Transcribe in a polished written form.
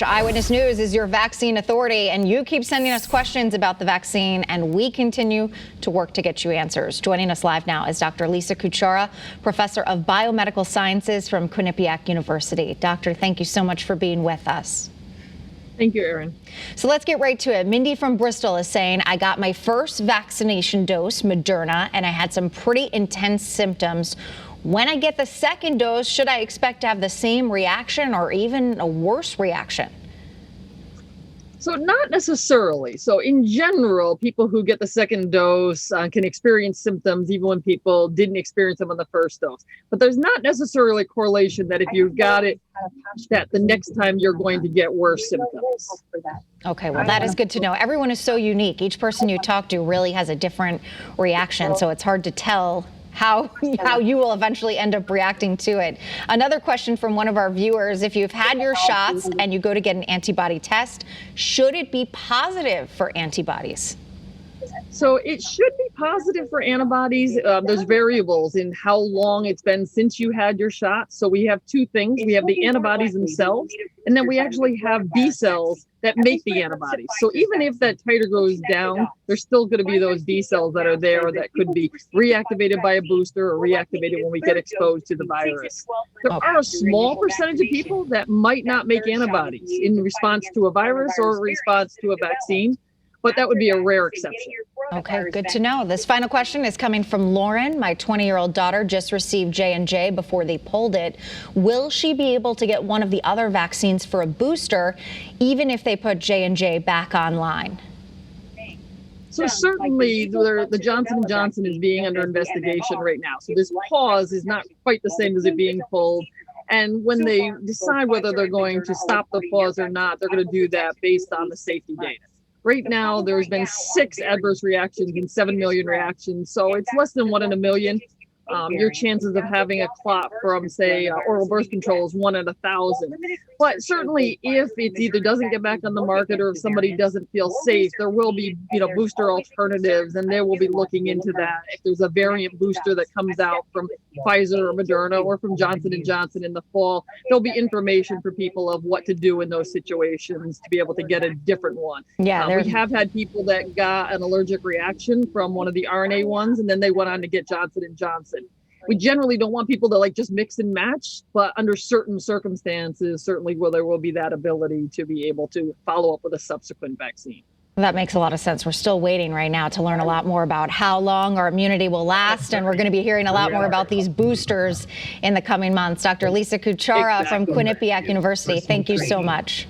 Eyewitness News is your vaccine authority, and you keep sending us questions about the vaccine, and we continue to work to get you answers. Joining us live now is Dr. Lisa Cuchara, professor of biomedical sciences from Quinnipiac University. Doctor, thank you so much for being with us. Thank you, Erin. So let's get right to it. Mindy from Bristol is saying, I got my first vaccination dose, Moderna, and I had some pretty intense symptoms. When I get the second dose, should I expect to have the same reaction or even a worse reaction? So not necessarily. So in general, people who get the second dose can experience symptoms even when people didn't experience them on the first dose. But there's not necessarily a correlation that if you got it, that the next time you're going to get worse symptoms. Okay, well, that is good to know. Everyone is so unique. Each person you talk to really has a different reaction, so it's hard to tell how you will eventually end up reacting to it. Another question from one of our viewers: if you've had your shots and you go to get an antibody test, should it be positive for antibodies? So it should be positive for antibodies. There's variables in how long it's been since you had your shot. So we have two things. We have the antibodies themselves, and then we actually have B cells that make the antibodies. So even if that titer goes down, there's still going to be those B cells that are there that could be reactivated by a booster or reactivated when we get exposed to the virus. There are a small percentage of people that might not make antibodies in response to a virus or response to a vaccine, but that would be a rare exception. Okay, good to know. This final question is coming from Lauren. My 20-year-old daughter just received J&J before they pulled it. Will she be able to get one of the other vaccines for a booster, even if they put J&J back online? So certainly the Johnson & Johnson is being under investigation right now. So this pause is not quite the same as it being pulled. And when they decide whether they're going to stop the pause or not, they're going to do that based on the safety data. Right now, there's been 6 adverse reactions in 7 million reactions, so it's less than 1 in a million. Your chances of having a clot from, say, oral birth control is 1 in 1,000. But certainly, if it either doesn't get back on the market or if somebody doesn't feel safe, there will be, booster alternatives, and they will be looking into that. If there's a variant booster that comes out from Pfizer or Moderna or from Johnson & Johnson in the fall, there'll be information for people of what to do in those situations to be able to get a different one. Yeah, we have had people that got an allergic reaction from one of the RNA ones, and then they went on to get Johnson & Johnson. We generally don't want people to just mix and match, but under certain circumstances, certainly there will be that ability to be able to follow up with a subsequent vaccine. That makes a lot of sense. We're still waiting right now to learn a lot more about how long our immunity will last, and we're going to be hearing a lot more about these boosters in the coming months. Dr. Lisa Cuchara from Quinnipiac University, thank you so much.